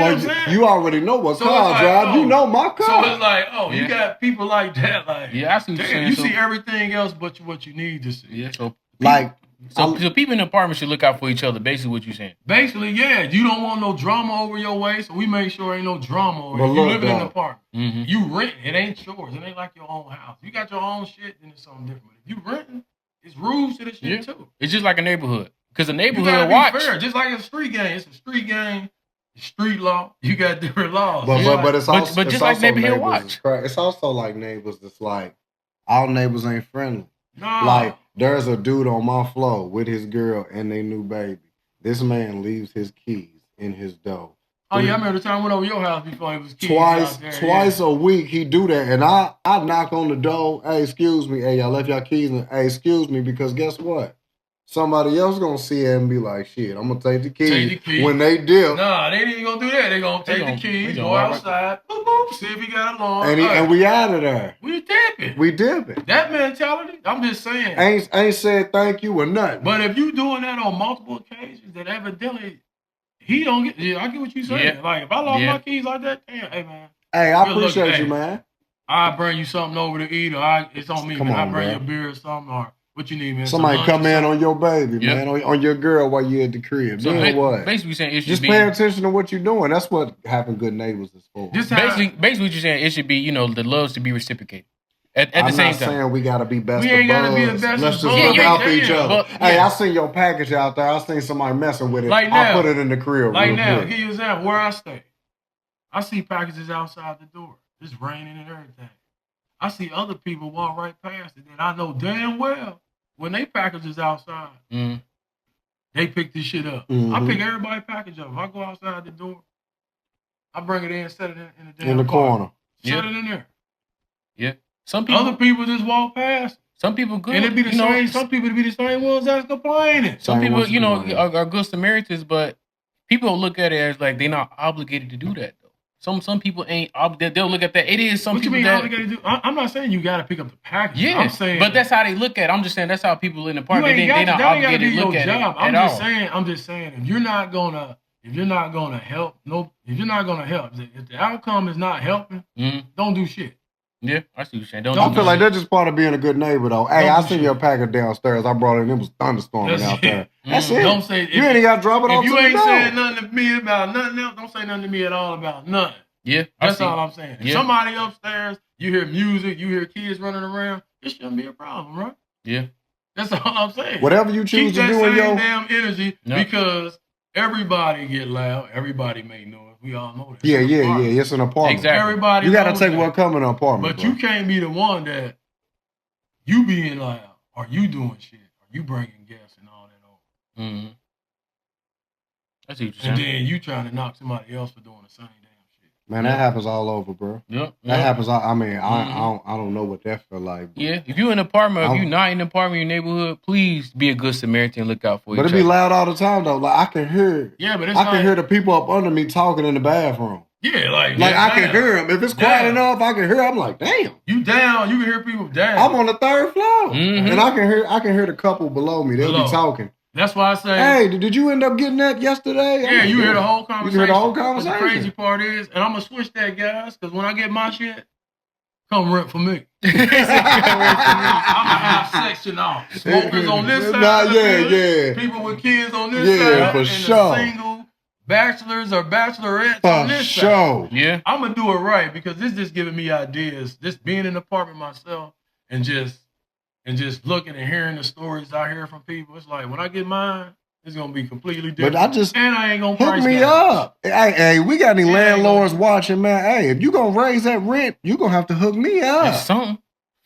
you already know what car I drive. You know my car. So it's like, you got people like that. Like, I see. Damn, you see everything else but what you need to see. Yeah. So people in the apartment should look out for each other. Basically, what you saying? Basically, yeah. You don't want no drama over your way, so we make sure ain't no drama over. You live in an apartment. Mm-hmm. You rent. It ain't yours. It ain't like your own house. You got your own shit, then it's something different. If you renting, it's rules to the shit too. It's just like a neighborhood. Because a neighborhood watch. Fair. Just like a street game. It's a street game. Street law, you got different laws. But it's also just like neighborhood watch. It's also like neighbors that's like all neighbors ain't friendly. No. Like there's a dude on my floor with his girl and their new baby. This man leaves his keys in his door. Oh yeah, I remember the time I went over your house before it was keys twice a week he do that, and I knock on the door. Hey, excuse me. Hey, y'all left y'all keys. Hey, excuse me, because guess what? Somebody else gonna see it and be like, shit, I'm gonna take the keys. When they dip. Nah, they ain't gonna do that. They gonna take the keys, go outside, boop, boop, see if he got a lawn. And we out of there. We dipping. That mentality, I'm just saying. Ain't said thank you or nothing. But if you doing that on multiple occasions, then evidently he don't get. Yeah, I get what you saying. Yeah. Like if I lost my keys like that, damn, hey man. Hey, I appreciate you, man. I bring you something over to eat, or it's on me. I bring you a beer or something, or what you need, man? Somebody come in on your baby, man, on your girl while you at the crib. So then what? Basically saying it should just pay attention to what you're doing. That's what having good neighbors is for. Basically what you're saying, it should be, the love should be reciprocated. At the I'm same not time. saying we gotta be best We of ain't gotta be the buds. best Let's of just buds. look Yeah, out for yeah, each yeah. other. But, Hey, yeah. I seen your package out there. I seen somebody messing with it. Like I now. put it in the crib Like real now, quick. give you an example. Where I stay, I see packages outside the door. It's raining and everything. I see other people walk right past it, and I know damn well when they packages outside, they pick this shit up. I pick everybody's package up. If I go outside the door, I bring it in, set it in the damn In the car. corner. Set it in there. Yeah. Some people. Other people just walk past. Some people good. And it be the you know, same. Some people be the same ones that's complaining. Some Same people, ones you know, complaining. are good Samaritans, but people look at it as like they're not obligated to do that though. Some people ain't obligated. They'll look at that. It is some What you people mean that. obligated to do? I'm not saying you got to pick up the package. Yeah, I'm saying, but that's how they look at it. I'm just saying that's how people in the park. you ain't They got not that ain't gotta obligated be to look your at job. it I'm at just all. saying. I'm just saying. If you're not gonna help, if you're not gonna help, if the outcome is not helping, don't do shit. Yeah, I see what you're saying. Don't I do feel like shit. that's just part of being a good neighbor, though. Hey, Don't I do seen shit. your package downstairs. I brought it in. It was thunderstorming That's out it. there. That's it. Don't say You ain't got to drop it off If to you the ain't door. saying nothing to me about nothing else, don't say nothing to me at all about nothing. Yeah, That's all I'm saying. If Yeah. somebody upstairs, you hear music, you hear kids running around, it shouldn't be a problem, right? Yeah. That's all I'm saying. Whatever you choose Keep to that do in same your... damn energy No. because everybody get loud. Everybody may know it. We all know that. Yeah. It's an apartment. It's an apartment. Exactly. Everybody You got to knows take that. what come in an apartment, But bro. you can't be the one that you being loud or you doing shit or you bringing guests and all that over. Mm-hmm. I see what you're And saying. then you trying to knock somebody else for doing the same damn shit. Man, that happens all over, bro. Yep. That happens. I mean, Mhm. I don't know what that feel like. But, Yeah, if you're in an apartment, if I'm- you're not in an apartment in your neighborhood, please be a good Samaritan and look out for but each it be other. loud all the time, though. Like, I can hear... Yeah, but it's I can hear the people up under me talking in the bathroom. Yeah, like I can hear them. If it's quiet enough, I can hear. I'm like, damn. You down, you can hear people down. I'm on the third floor, Mhm. and I can hear the couple below me. They'll be talking. That's why I say, Hey, did you end up getting that yesterday? yeah, you hear the whole conversation. You can hear the whole But conversation. the crazy part is, and I'm gonna switch that, guys, because when I get my shit, come rent for me. I'm gonna have section off. Smokers on this side. Nah, of the yeah, building, yeah. People with kids on this Yeah, side. for and sure. The single bachelors or bachelorettes on For this side. sure. Yeah. I'm gonna do it right because this just giving me ideas. Just being in an apartment myself and just looking and hearing the stories I hear from people. It's like when I get mine, it's gonna be completely different. But I just and I ain't gonna hook price me gouge. up. Hey, we got any Yeah, landlords watching, man? Hey, if you gonna raise that rent, you gonna have to hook me It's up. something.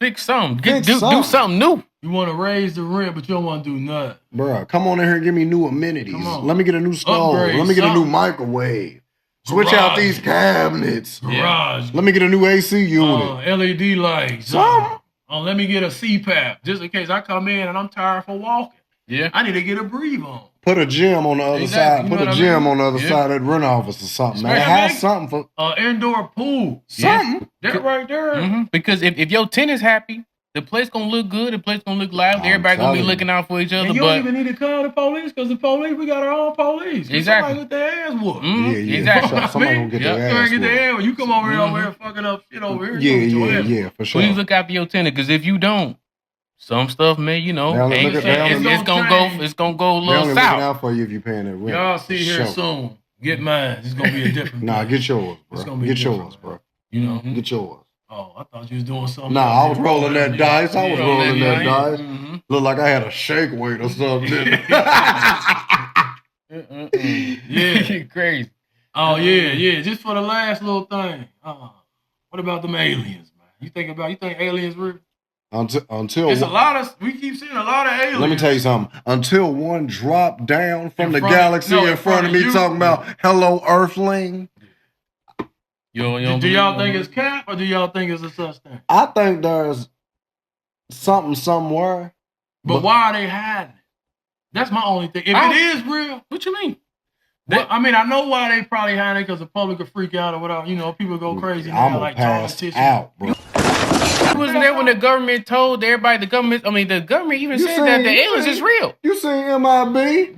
Fix something. Fix Do something. something new. You want to raise the rent, but you don't want to do nothing. Bruh, come on in here and give me new amenities. Come on. Let me get a new stove. Upgrade Let me get a new something. microwave. Switch out Garage. these cabinets. Garage, Let me get a new AC unit. LED lights. Something. Let me get a CPAP just in case I come in and I'm tired for walking. Yeah. I need to get a breathe on. Put a gym on the other Exactly, side. you Put know a what I gym mean? on the other Yeah. side of the rent office or something, man. Especially Have big- something for Indoor pool. something. That right there. Mm-hmm. Because if your tenant's happy, the place gonna look good. The place gonna look loud. I'm Everybody gonna be telling you. looking out for each other. And you But don't even need to call the police because the police, we got our own police. Get Exactly. Somebody with their ass whooped. Mhm, Yeah, exactly. for sure. Somebody gonna get Yeah. their Somebody ass get their whooped. ass whooped. You come over Mhm. here fucking up shit over here. you Yeah, gonna get your ass yeah, whooped. for sure. please look after your tenant. Because if you don't, some stuff may, They only ain't- look at- they only- it's gonna go. It's gonna go a They little only looking south. out for you if you paying that rent. Y'all see here Sure. soon. Get mine. It's gonna be a different. Nah, place. get yours, It's bro. gonna be Get different, yours, bro. You know. Mhm. Get yours. Oh, I thought you was doing something. Nah, else. I was rolling that dice. I was Yeah, rolling yeah, that yeah. dice. Mhm. Looked like I had a shake weight or something. Yeah. Crazy. Oh yeah. Just for the last little thing. What about them aliens, man? You think aliens real? Until It's a lot of. We keep seeing a lot of aliens. let me tell you something. Until one dropped down from In the front of- galaxy no, in front of me you. talking about hello Earthling. You don't Do believe y'all me? think it's cap or do y'all think it's a such thing? I think there's something somewhere. But why are they hiding it? That's my only thing. If I- it is real, What you mean? I mean, I know why they probably hiding it because the public will freak out or whatever. You know, people go crazy now, I'm gonna like pass politicians. out, bro. You wasn't there when the government told everybody. The government even You said that the saying- aliens is real. You seen MIB?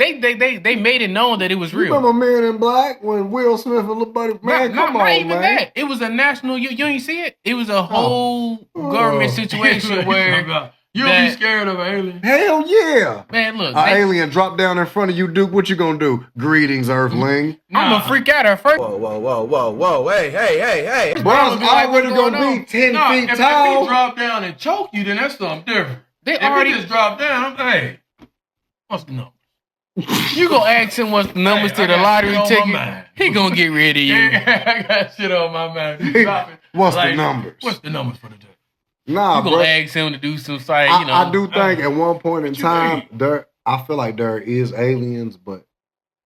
They made it known that it was You real. remember Men in Black when Will Smith and little buddy? Man, come not on, even man. that. It was a national. You ain't see it. It was a whole government situation You where talking about You'll be scared of an alien. Hell yeah. Man, look. An alien drop down in front of you, Duke. What you gonna do? Greetings, Earthling. I'm gonna freak out at first. Whoa. Hey. Bro's already gonna be 10 feet tall. If he drop down and choke you, then that's something different. If he just drop down, hey, what's the number? You gonna ask him what's the numbers to the lottery ticket? He gonna get rid of you. I got shit on my mind. What's the numbers? What's the numbers for the day? Nah, you gonna ask him to do some side, I do think at one point in time, I feel like there is aliens, but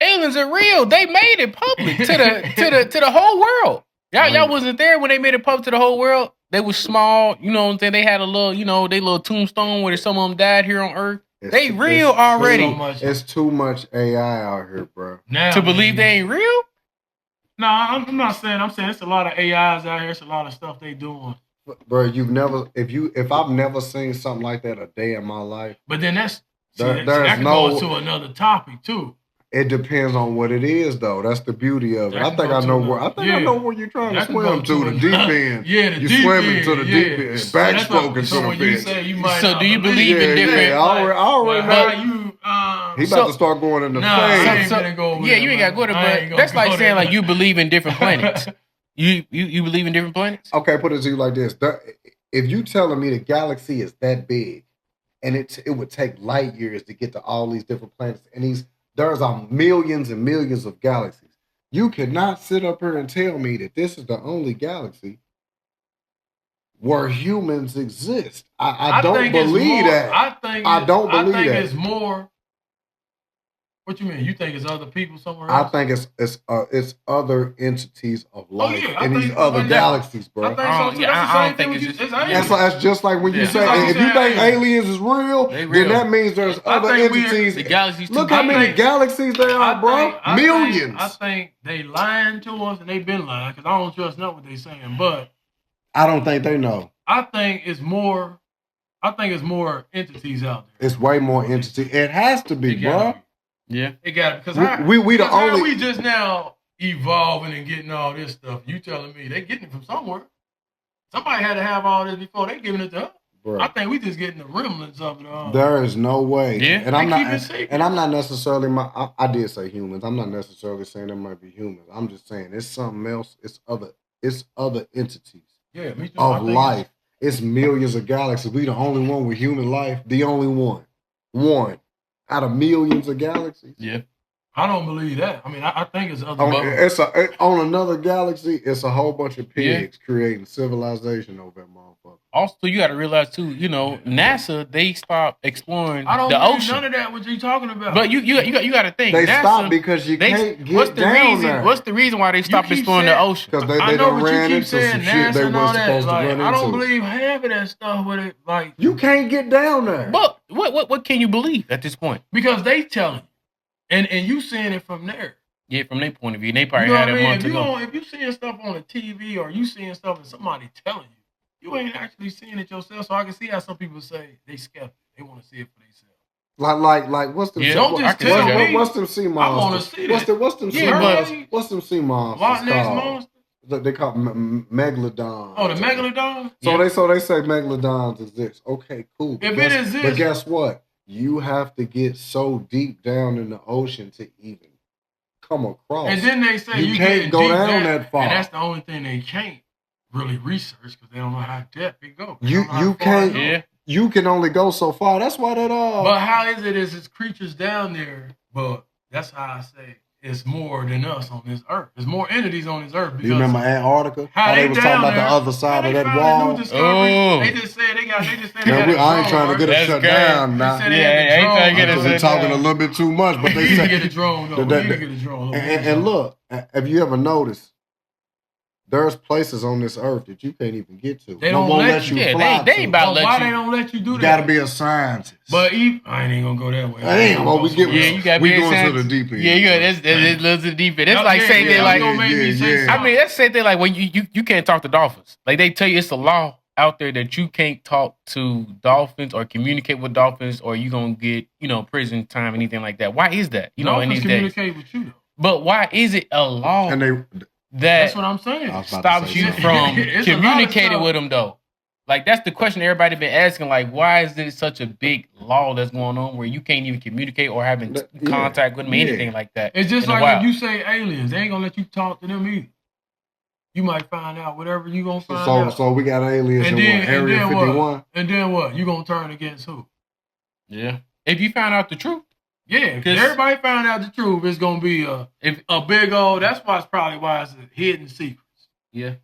aliens are real. They made it public to the whole world. Y'all wasn't there when they made it public to the whole world. They was small, you know what I'm saying? They had a little, they little tombstone where some of them died here on Earth. They real already. It's too much AI out here, bro. Now, to believe they ain't real? No, I'm not saying. I'm saying it's a lot of AIs out here. It's a lot of stuff they doing. Bro, if I've never seen something like that a day in my life. But then that there's can go to another topic too. It depends on what it is, though. That's the beauty of it. I think I know where you're trying to swim to the deep end. Yeah, the you deep swimming end, to the deep end, backstroking to the bitch. So do you believe in different? Yeah, I already know. He about to start going in the phase. You ain't got to go there, but that's like saying like you believe in different planets. You believe in different planets? Okay, put it to you like this: if you telling me the galaxy is that big, and it would take light years to get to all these different planets, and there's millions and millions of galaxies. You cannot sit up here and tell me that this is the only galaxy where humans exist. I don't believe that. I don't believe that. I think it's more. What you mean? You think it's other people somewhere else? I think it's other entities of life in these other galaxies, bro. I think so. I don't think it's that's just like when you say if you think aliens is real, then that means there's other entities. The galaxies. Look how many galaxies there are, bro. Millions. I think they lying to us, and they've been lying because I don't trust nothing what they saying. But I don't think they know. I think it's more entities out there. It's way more entities. It has to be, bro. Yeah, it got it because we just now evolving and getting all this stuff. You telling me they getting it from somewhere? Somebody had to have all this before they giving it to us. Bro. I think we just getting the remnants of it. There is no way. Yeah, and I'm not necessarily I did say humans. I'm not necessarily saying there might be humans. I'm just saying it's something else. It's other entities. Yeah, me too. Of life. It's millions of galaxies. We the only one with human life. The only one. One. Out of millions of galaxies. Yeah. I don't believe that. I mean, I think it's other. On another galaxy, it's a whole bunch of pigs creating civilization over that motherfucker. Also, you got to realize too, NASA, they stopped exploring I don't the ocean. None of that. What you talking about? But you got to think they stopped because you can't get down there. What's the reason why they stopped exploring the ocean? Because they done ran into some shit they weren't supposed to run into. I don't believe half of that stuff with it. Like you can't get down there. But what can you believe at this point? Because they telling you, and you seeing it from there. Yeah, from their point of view, they probably had a month ago. If you seeing stuff on the TV or you seeing stuff and somebody telling you, you ain't actually seeing it yourself. So I can see how some people say they skeptic. They want to see it for themselves. Like what's them? Yeah, don't just tell me. What's them sea monsters? I want to see that. What's them sea monsters? What's them sea monsters? Loch Ness monsters. They call megalodons. Oh, the megalodons. So they say megalodons exist. Okay, cool. If it exists, but guess what? You have to get so deep down in the ocean to even come across. And then they say you can't go down that far. And that's the only thing they can't really research because they don't know how depth it goes. You can't. Yeah. You can only go so far. That's why that But how is it? Is it's creatures down there? But that's how I say it's more than us on this earth. There's more entities on this earth. Do you remember Antarctica? How they was talking about the other side of that wall. They just said they just said I ain't trying to get it shut down now. Yeah, ain't trying to get it shut down. We're talking a little bit too much, but they said get a drone though. We need to get a drone. And look, have you ever noticed? There's places on this earth that you can't even get to. They don't let you fly. They ain't about to let you. Why they don't let you do that? You gotta be a scientist. But I ain't gonna go that way. Damn, we you gotta be going to the deep end. Yeah, that's the deep end. That's like saying they like. I mean, that's saying they like when you can't talk to dolphins. Like they tell you it's a law out there that you can't talk to dolphins or communicate with dolphins, or you gonna get prison time, anything like that. Why is that? In these days. Communicate with you though. But why is it a law? And that's what I'm saying. Stops you from communicating with them, though. Like that's the question everybody been asking. Like, why is there such a big law that's going on where you can't even communicate or having contact with them, anything like that? It's just like if you say aliens, they ain't gonna let you talk to them either. You might find out whatever you gonna find out. So we got aliens in Area 51? And then what? You gonna turn against who? Yeah. If you find out the truth. Yeah, if everybody found out the truth, it's gonna be a big old. That's why it's hidden secrets. Yeah,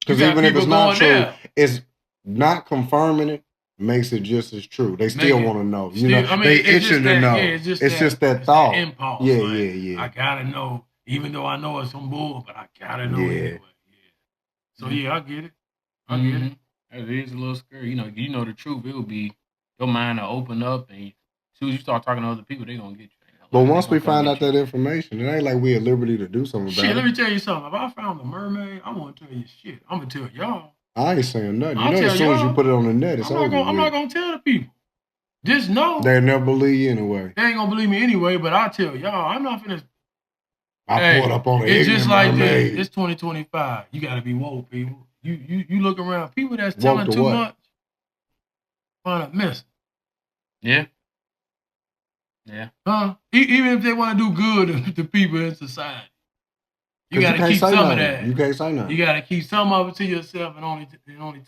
because even if it's not true, it's not confirming it makes it just as true. They still want to know. You know, they itching to know. Yeah, it's just that thought. That impulse. Yeah. I gotta know, even though I know it's some bull, but I gotta know anyway. Yeah. So I get it. I get it. It is a little scary. You know the truth. It will be your mind will open up, and as soon as you start talking to other people, they gonna get you. But once we find out that information, it ain't like we at liberty to do something about it. Let me tell you something. If I found a mermaid, I want to tell you shit. I'm gonna tell y'all. I ain't saying nothing. As soon as you put it on the net, it's over. I'm not gonna tell the people. Just know they never believe you anyway. They ain't gonna believe me anyway. But I tell y'all, I'm not finna. I pulled up on it. It's just like this. It's 2025. You gotta be woke, people. You look around. People that's telling too much find up missing. Yeah. Even if they want to do good to people in society, you got to keep some of that. You can't say nothing. You got to keep some of it to yourself and only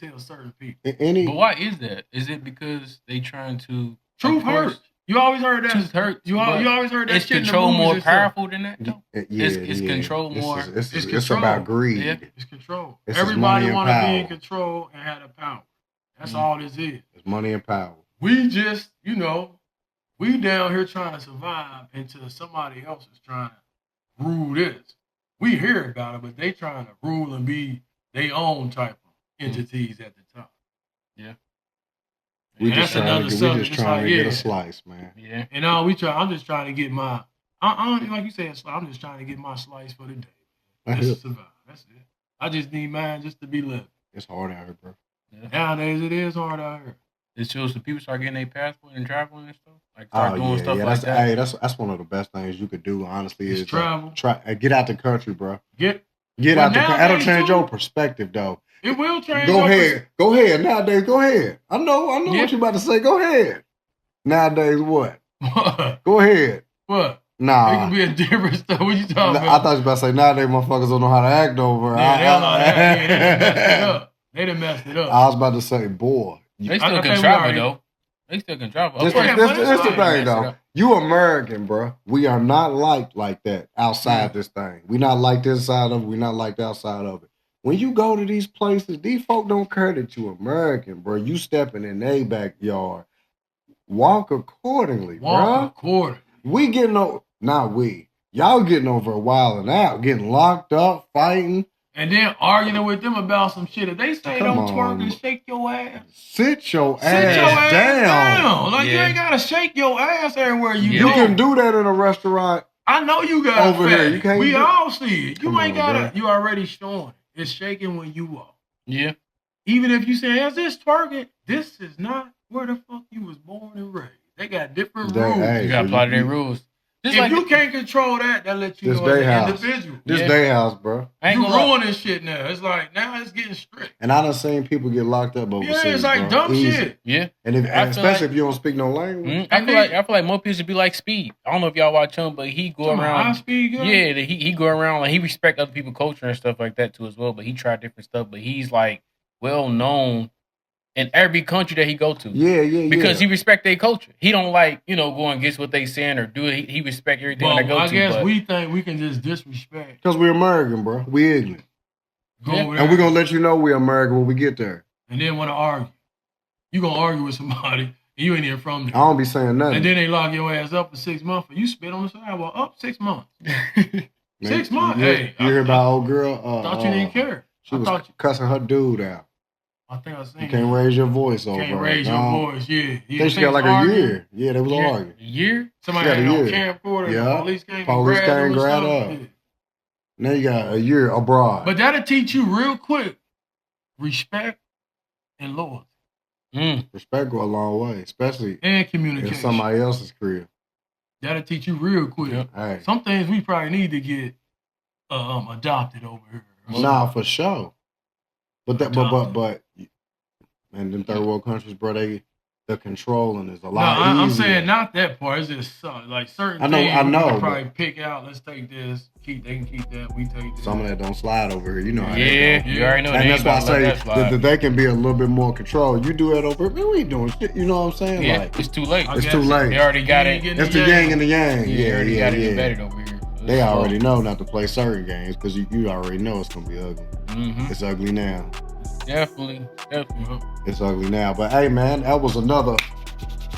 tell certain people. But why is that? Is it because they trying to truth hurts? You always heard that. Truth hurts. You always heard that. Is control more powerful than that? Though? It's control more. It's about greed. Yeah. It's control. Everybody want to be in control and have the power. That's all this is. It's money and power. We just, we down here trying to survive until somebody else is trying to rule this. We hear about it, but they trying to rule and be their own type of entities at the top. Yeah. We just trying to get a slice, man. Yeah. And I'm just trying to get my, like you said, I'm just trying to get my slice for the day. Just to survive. That's it. I just need mine just to be living. It's hard out here, bro. Yeah. Nowadays, it is hard out here. It shows the people start getting their passport and traveling and stuff. Like start doing stuff like that. Hey, that's one of the best things you could do, honestly, is travel. Get out the country, bro. Get out the country. That'll change your perspective, though. It will change. Go ahead. Nowadays, go ahead. I know what you about to say. Go ahead. Nowadays, what? Go ahead. What? Nah. It could be a different stuff. What you talking about? I thought you were about to say nowadays motherfuckers don't know how to act over. They done messed it up. I was about to say, boy. They still can travel, though. They still can travel. This the thing, though. You American, bro. We are not like that outside this thing. We not like this side of it. We not like the outside of it. When you go to these places, these folk don't care that you American, bro. You stepping in their backyard. Walk accordingly, bro. We getting over, not we. Y'all getting over a while and out, getting locked up, fighting. And then arguing with them about some shit. If they say don't twerk and shake your ass. Sit your ass down. Like you ain't gotta shake your ass everywhere you go. You can do that in a restaurant. I know you got over here. You can't. We all see it. You ain't gotta. You already showing. It's shaking when you walk. Yeah. Even if you say, "Is this twerking?" This is not where the fuck you was born and raised. They got different rules. You gotta apply their rules. Just if you can't control that lets you know as an individual. This day house, bro. You ruining shit now. It's like now it's getting strict. And I done seen people get locked up overseas. Yeah, it's like dumb shit. Yeah. And especially if you don't speak no language. I feel like more people should be like Speed. I don't know if y'all watch him, but he go around. Speed guy? Yeah, he go around like he respect other people's culture and stuff like that too as well. But he tried different stuff. But he's like well known in every country that he go to. Yeah. Because he respect their culture. He don't like, go against what they saying or do it. He respect everything they go to. I guess we think we can just disrespect. Because we're American, bro. We ignorant. And we're going to let you know we're American when we get there. And then want to argue. You going to argue with somebody and you ain't even from there. I don't be saying nothing. And then they lock your ass up for 6 months and you spit on the sidewalk. Up 6 months. 6 months? Hey. You hear about old girl? Thought you didn't care. She was cussing her dude out. I think I seen you can't raise your voice over. Can't raise your voice, yeah. I think she got like a year. Yeah, they was arguing. A year? Somebody had on camcorder. Yeah. Police came and grabbed up. Yeah. Now you got a year abroad. But that'll teach you real quick respect and loyalty. Respect go a long way, especially and communication. In somebody else's career. That'll teach you real quick. Yep. Hey. Some things we probably need to get adopted over here. Nah, for sure. But And in third world countries, bro, the controlling is a No, lot I'm easier. saying not that part. It's just like certain I know, things I know, we can but- probably pick out. Let's take this. They can keep that. We take this. Some of that don't slide over here. You know how Yeah, that go. you already know. And they that's ain't why I about to let say that slide. that they can be a little bit more controlled. You do that over here, man, we ain't doing shit. You know what I'm saying? Yeah, Like, it's too late. I it's guess too late. They already got You it. ain't getting It's the yang and the yang. Yeah, they Yeah, already yeah, got it yeah. embedded over here. So They it's already slow. know not to play certain games because you already know it's gonna be ugly. Mhm. It's ugly now. Definitely. It's ugly now. But hey, man, that was another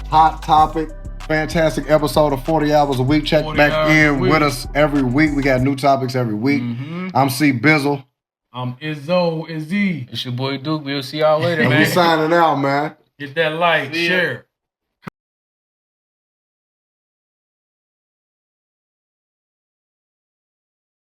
hot topic. Fantastic episode of 40 Hours a Week. Check 40 back hours a in week. with us every week. We got new topics every week. Mhm. I'm C Bizzle. Izzo, Izzy. It's your boy Duke. We'll see y'all later, And man. we signing out, man. Hit that like, See ya. share.